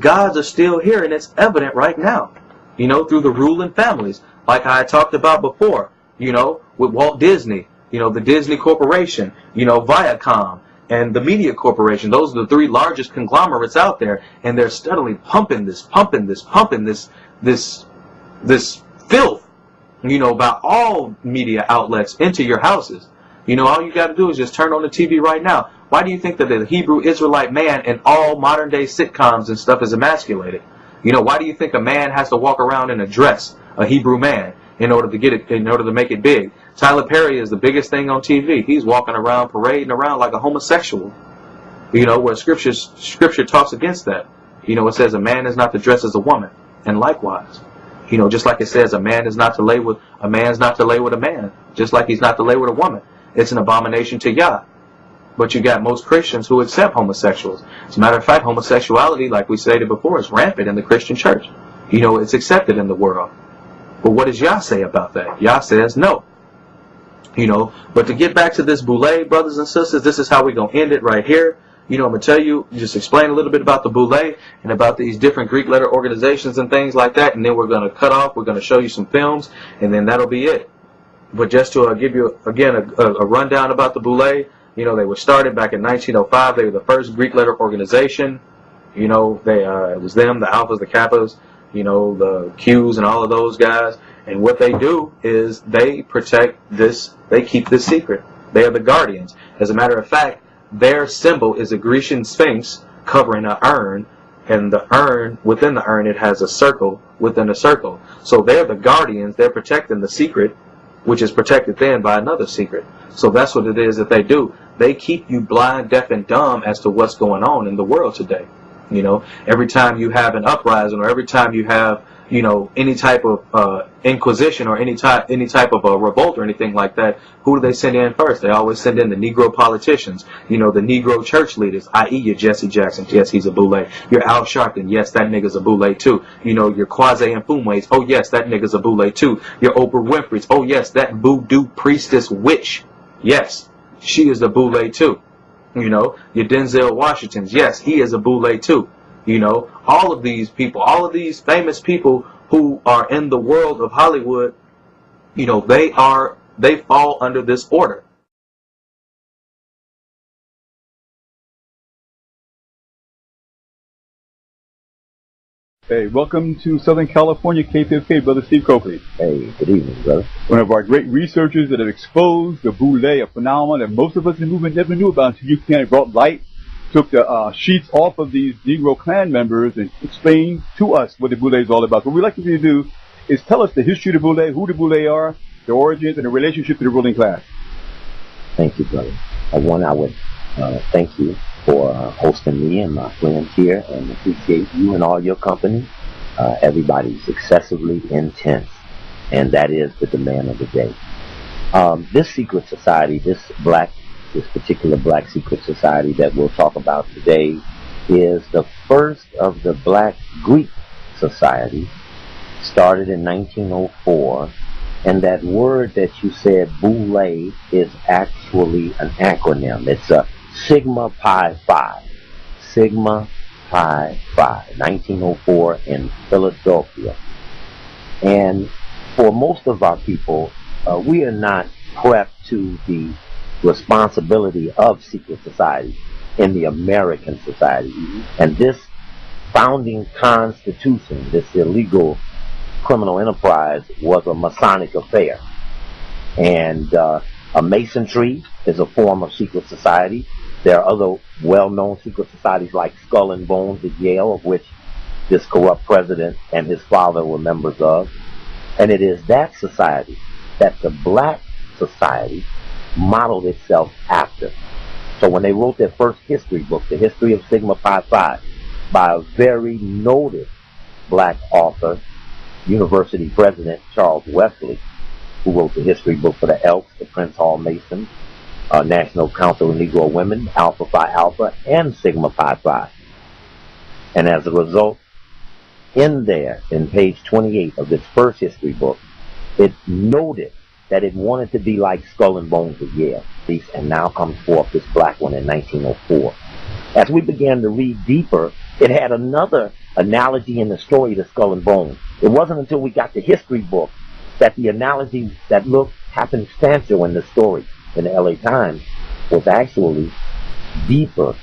gods are still here, and it's evident right now, you know, through the ruling families, like I talked about before, you know, with Walt Disney, you know, the Disney Corporation, you know, Viacom, and the Media Corporation. Those are the three largest conglomerates out there, and they're steadily pumping this filth, you know, about all media outlets into your houses. You know, all you got to do is just turn on the TV right now. Why do you think that the Hebrew Israelite man in all modern day sitcoms and stuff is emasculated? You know, why do you think a man has to walk around in a dress, a Hebrew man, in order to get it, in order to make it big? Tyler Perry is the biggest thing on TV. He's walking around, parading around like a homosexual. You know, where scripture talks against that. You know, it says a man is not to dress as a woman, and likewise, you know, just like it says a man is not to lay with a man's not to lay with a man, just like he's not to lay with a woman. It's an abomination to Yah. But you got most Christians who accept homosexuals. As a matter of fact, homosexuality, like we stated before, is rampant in the Christian church. You know, it's accepted in the world. But what does Yah say about that? Yah says no. You know, but to get back to this Boule, brothers and sisters, this is how we're going to end it right here. You know, I'm going to tell you, just explain a little bit about the Boule and about these different Greek letter organizations and things like that. And then we're going to cut off. We're going to show you some films, and then that'll be it. But just to give you, again, a rundown about the Boule, you know, they were started back in 1905. They were the first Greek letter organization. You know, it was them, the Alphas, the Kappas, you know, the Qs and all of those guys. And what they do is they protect this, they keep this secret. They are the guardians. As a matter of fact, their symbol is a Grecian sphinx covering an urn. And the urn, within the urn, it has a circle within a circle. So they're the guardians. They're protecting the secret, which is protected then by another secret. So that's what it is that they do. They keep you blind, deaf, and dumb as to what's going on in the world today. You know, every time you have an uprising, or every time you have, you know, any type of inquisition, or any type of a revolt or anything like that, who do they send in first? They always send in the Negro politicians, you know, the Negro church leaders, i.e. your Jesse Jackson. Yes, he's a Boule. Your Al Sharpton. Yes, that nigga's a Boule too. You know, your Kwame and Mfumes. Oh yes, that nigga's a Boule too. Your Oprah Winfrey's. Oh yes, that voodoo priestess witch. Yes, she is a Boule too. You know, your Denzel Washingtons. Yes, he is a Boule too. You know, all of these people, all of these famous people who are in the world of Hollywood, you know, they fall under this order. Hey, welcome to Southern California, KPFK, Brother Steve Copley. Hey, good evening, brother. One of our great researchers that have exposed the Boule, a phenomenon that most of us in the movement never knew about until you brought light, took the sheets off of these Negro Klan members and explained to us what the Boule is all about. So what we'd like you to do is tell us the history of the Boule, who the Boule are, their origins, and the relationship to the ruling class. Thank you, brother. I would thank you for hosting me and my friends here, and appreciate you and all your company. Everybody's excessively intense, and that is the demand of the day. This secret society, this particular black secret society that we'll talk about today, is the first of the black Greek society, started in 1904, and that word that you said, Boule, is actually an acronym. It's a Sigma Pi Phi. Sigma Pi Phi, 1904 in Philadelphia. And for most of our people, we are not prepped to the responsibility of secret society in the American society. And this founding constitution, this illegal criminal enterprise, was a Masonic affair. And a Masonry is a form of secret society. There are other well-known secret societies like Skull and Bones at Yale, of which this corrupt president and his father were members of. And it is that society that the black society modeled itself after. So when they wrote their first history book, The History of Sigma Pi Phi, by a very noted black author, University President Charles Wesley, who wrote the history book for the Elks, the Prince Hall Masons, National Council of Negro Women, Alpha Phi Alpha, and Sigma Pi Phi. And as a result, in there, in page 28 of this first history book, it noted that it wanted to be like Skull and Bones at Yale. And now comes forth this black one in 1904. As we began to read deeper, it had another analogy in the story to Skull and Bones. It wasn't until we got the history book that the analogy that looked happenstantial in the story in the LA Times was actually deeper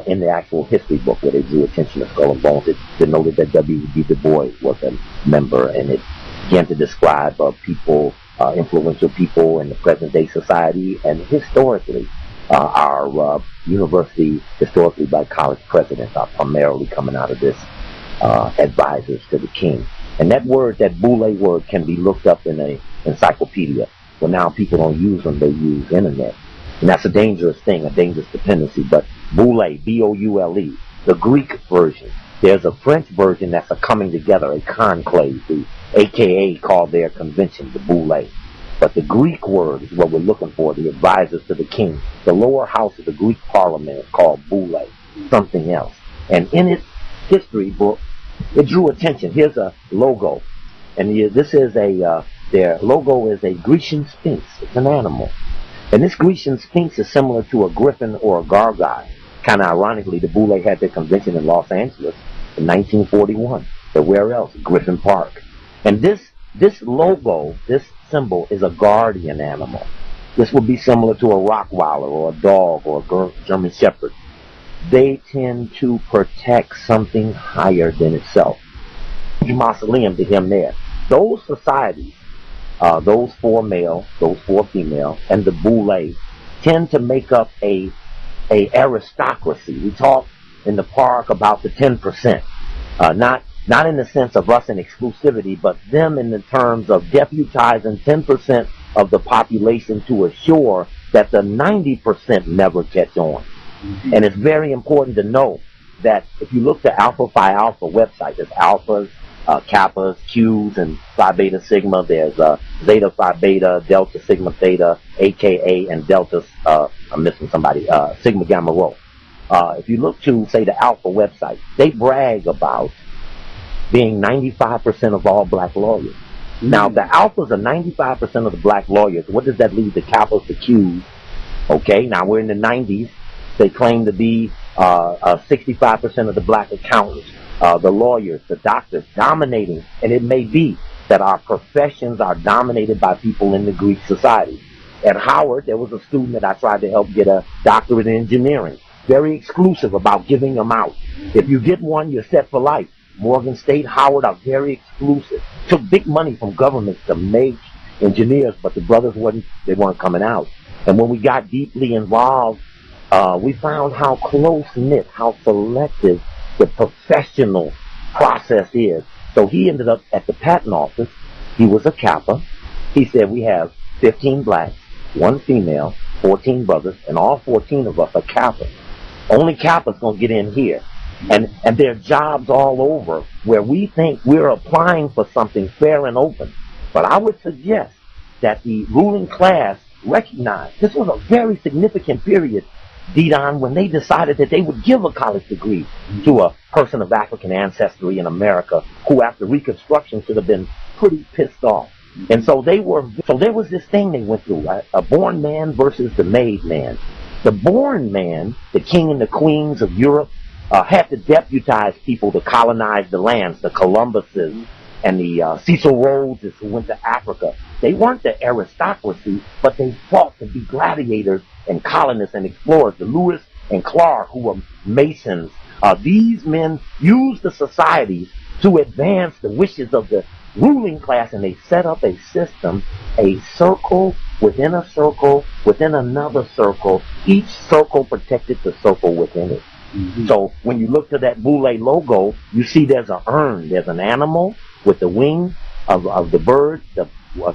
in the actual history book, where they drew attention to Skull and Bones. It denoted that W.E.B. Du Bois was a member, and it began to describe people, influential people in the present day society, and historically, our university, historically black college presidents are primarily coming out of this advisors to the king. And that word, that Boule word, can be looked up in an encyclopedia. Well, now people don't use them, they use internet. And that's a dangerous thing, a dangerous dependency. But Boule, B-O-U-L-E, the Greek version. There's a French version that's a coming together, a conclave, the AKA called their convention, the Boule. But the Greek word is what we're looking for, the advisors to the king. The lower house of the Greek parliament is called Boule, something else. And in its history book, it drew attention. Here's a logo. And this is their logo is a Grecian sphinx. It's an animal. And this Grecian sphinx is similar to a griffin or a gargoyle. Kind of ironically, the Boule had their convention in Los Angeles in 1941. But where else? Griffin Park. And this logo, this symbol, is a guardian animal. This would be similar to a Rottweiler or a dog or a German Shepherd. They tend to protect something higher than itself. Mausoleum to him there. Those societies, those 4 male, those 4 female, and the Boule tend to make up a aristocracy. We talk in the park about the 10%. Not in the sense of us in exclusivity, but them in the terms of deputizing 10% of the population to assure that the 90% never catch on. Mm-hmm. And it's very important to know that if you look to Alpha Phi Alpha website, there's alphas, kappas, Qs, and Phi Beta Sigma. There's Zeta Phi Beta, Delta Sigma Theta, AKA, and Delta, I'm missing somebody, Sigma Gamma Rho. If you look to, say, the Alpha website, they brag about being 95% of all black lawyers. Mm-hmm. Now, the Alphas are 95% of the black lawyers. What does that leave the Kappas, the Qs? Okay, now we're in the 90s. They claim to be 65% of the black accountants, the lawyers, the doctors, dominating. And it may be that our professions are dominated by people in the Greek society. At Howard, there was a student that I tried to help get a doctorate in engineering. Very exclusive about giving them out. If you get one, you're set for life. Morgan State, Howard are very exclusive. Took big money from governments to make engineers, but the brothers weren't coming out. And when we got deeply involved, we found how close-knit, how selective the professional process is. So he ended up at the patent office. He was a Kappa. He said, we have 15 blacks, 1 female, 14 brothers, and all 14 of us are Kappa. Only Kappa's going to get in here. And there are jobs all over where we think we're applying for something fair and open. But I would suggest that the ruling class recognize this was a very significant period, D-Don, when they decided that they would give a college degree to a person of African ancestry in America who, after Reconstruction, should have been pretty pissed off. And so there was this thing they went through, right? A born man versus the made man. The born man, the king and the queens of Europe, had to deputize people to colonize the lands, the Columbuses and the Cecil Rhodeses who went to Africa. They weren't the aristocracy, but they fought to be gladiators and colonists and explorers. The Lewis and Clark, who were Masons, these men used the society to advance the wishes of the ruling class, and they set up a system, a circle within a circle, within another circle. Each circle protected the circle within it. Mm-hmm. So when you look to that Boule logo, you see there's an urn. There's an animal with the wing of the bird, the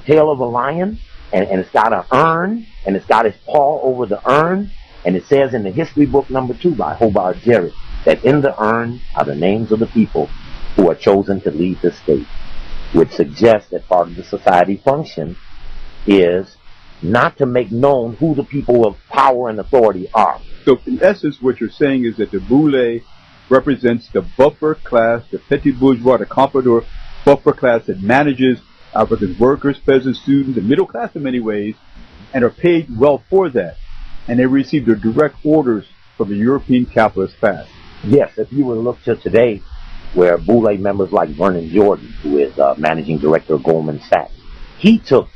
tail of a lion, and it's got an urn, and it's got its paw over the urn, and it says in the history book number 2 by Hobart Jarrett that in the urn are the names of the people who are chosen to lead the state, which suggests that part of the society function is not to make known who the people of power and authority are. So in essence, what you're saying is that the Boule represents the buffer class, the petit bourgeois, the comprador buffer class that manages African workers, peasants, students, and middle class in many ways, and are paid well for that. And they receive their direct orders from the European capitalist class. Yes, if you were to look to today, where Boule members like Vernon Jordan, who is managing director of Goldman Sachs, he took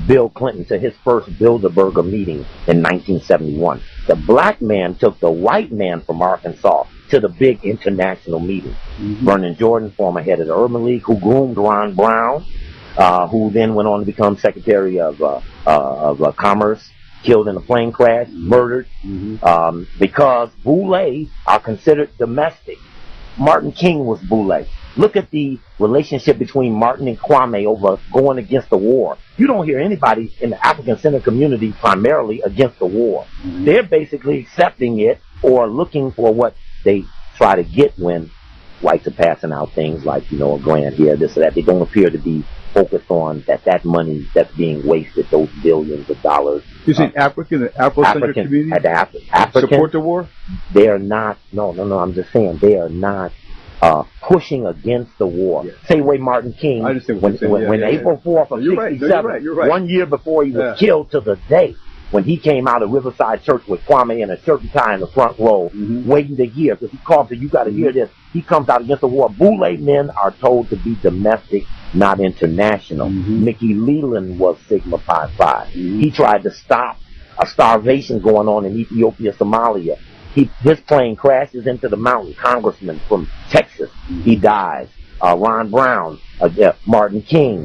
Bill Clinton to his first Bilderberger meeting in 1971. The black man took the white man from Arkansas to the big international meeting. Vernon Jordan, former head of the Urban League, who groomed Ron Brown, who then went on to become Secretary of Commerce, killed in a plane crash, murdered, because Boule are considered domestic. Martin King was Boule. Look at the relationship between Martin and Kwame over going against the war. You don't hear anybody in the African-centered community primarily against the war. They're basically accepting it or looking for what they try to get when whites are passing out things like, you know, a grant here, this or that. They don't appear to be focused on that money that's being wasted, those billions of dollars. You think African Afrocentric community support the war? They are not. No. I'm just saying they are not pushing against the war. Yes. Same way Martin King, when April 4th of '67, 1 year before he was killed to the day, when he came out of Riverside Church with Kwame in a shirt and tie in the front row, waiting to hear, because he called and said, you got to hear this. He comes out against the war. Boule men are told to be domestic, not international. Mickey Leland was Sigma Pi Phi. He tried to stop a starvation going on in Ethiopia, Somalia. His plane crashes into the mountain. Congressman from Texas, he dies. Ron Brown, Martin King,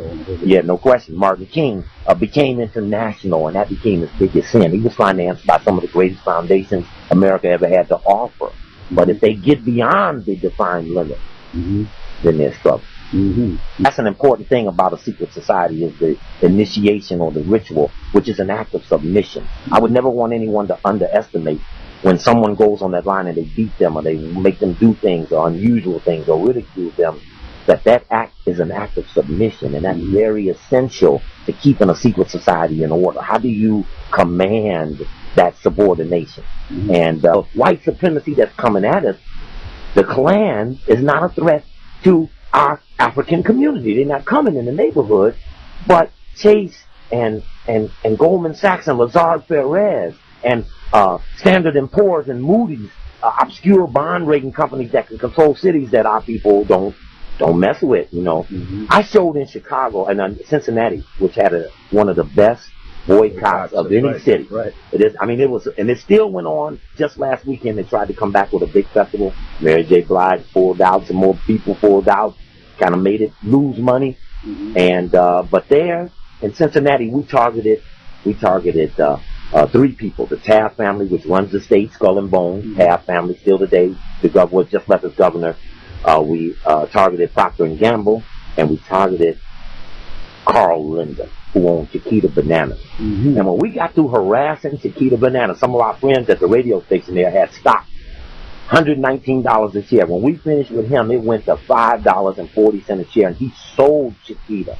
no question, Martin King became international, and that became his biggest sin. He was financed by some of the greatest foundations America ever had to offer. But if they get beyond the defined limit, then there's trouble. That's an important thing about a secret society, is the initiation or the ritual, which is an act of submission. I would never want anyone to underestimate when someone goes on that line and they beat them or they make them do things or unusual things or ridicule them, that act is an act of submission, and that's very essential to keeping a secret society in order. How do you command that subordination? And white supremacy that's coming at us, the Klan is not a threat to our African community. They're not coming in the neighborhood, but Chase and Goldman Sachs and Lazard Perez and Standard & Poor's and Moody's, obscure bond rating companies that can control cities that our people don't mess with, you know. I showed in Chicago and Cincinnati, which had one of the best boycotts of any city. It is. I mean, it was, and it still went on. Just last weekend, they tried to come back with a big festival. Mary J. Blige pulled out, some more people pulled out, kind of made it lose money. And but there in Cincinnati, we targeted 3 people: the Taft family, which runs the state, Skull and Bones. Taft family still today. The governor just left as governor. We targeted Procter & Gamble, and we targeted Carl Linder, who owned Chiquita Bananas. And when we got through harassing Chiquita Bananas, some of our friends at the radio station there had stock, $119 a share. When we finished with him, it went to $5.40 a share, and he sold Chiquita.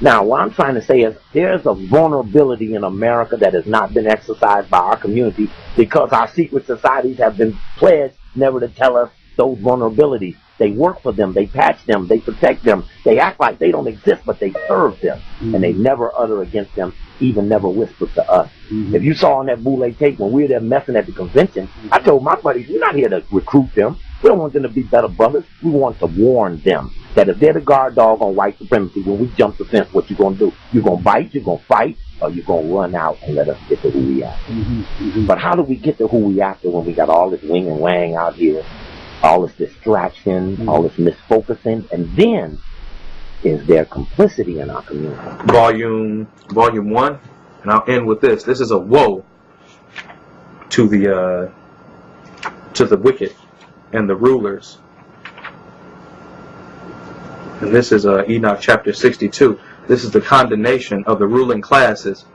Now, what I'm trying to say is there's a vulnerability in America that has not been exercised by our community because our secret societies have been pledged never to tell us those vulnerabilities. They work for them, they patch them, they protect them, they act like they don't exist, but they serve them, and they never utter against them, even never whisper to us. If you saw on that Boule tape when we were there messing at the convention, I told my buddies, we're not here to recruit them. We don't want them to be better brothers. We want to warn them that if they're the guard dog on white supremacy, when we jump the fence, what you going to do? You're going to bite, you're going to fight, or you're going to run out and let us get to who we are. But how do we get to who we after when we got all this wing and wang out here? All this distraction, all this misfocusing, and then is there complicity in our community? Volume 1, and I'll end with this. This is a woe to the wicked and the rulers. And this is Enoch chapter 62. This is the condemnation of the ruling classes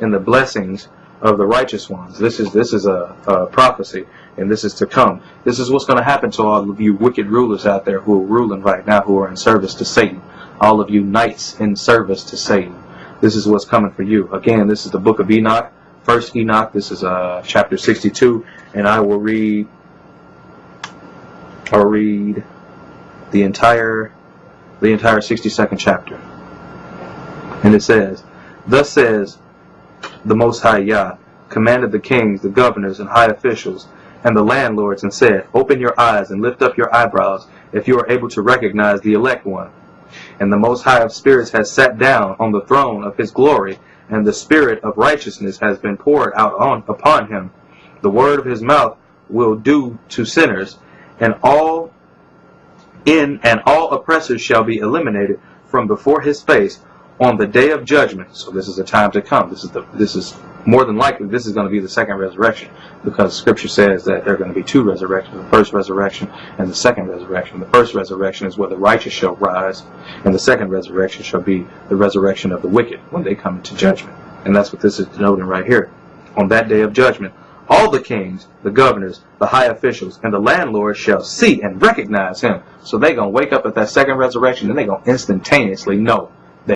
and the blessings of the righteous ones. This is a prophecy, and this is to come. This is what's going to happen to all of you wicked rulers out there who are ruling right now, who are in service to Satan. All of you knights in service to Satan. This is what's coming for you. Again, this is the book of Enoch, First Enoch. This is chapter 62, and I will read the entire 62nd chapter. And it says, "Thus says the Most High Yah, commanded the kings, the governors, and high officials, and the landlords, and said, Open your eyes and lift up your eyebrows, if you are able to recognize the elect one. And the Most High of Spirits has sat down on the throne of his glory, and the Spirit of righteousness has been poured out upon him. The word of his mouth will do to sinners, and all oppressors shall be eliminated from before his face on the day of judgment. So this is the time to come. This is more than likely this is going to be the second resurrection, because Scripture says that there are going to be two resurrections: the first resurrection and the second resurrection. The first resurrection is where the righteous shall rise, and the second resurrection shall be the resurrection of the wicked when they come into judgment. And that's what this is denoting right here. On that day of judgment, all the kings, the governors, the high officials, and the landlords shall see and recognize him. So they're going to wake up at that second resurrection, and they're going to instantaneously know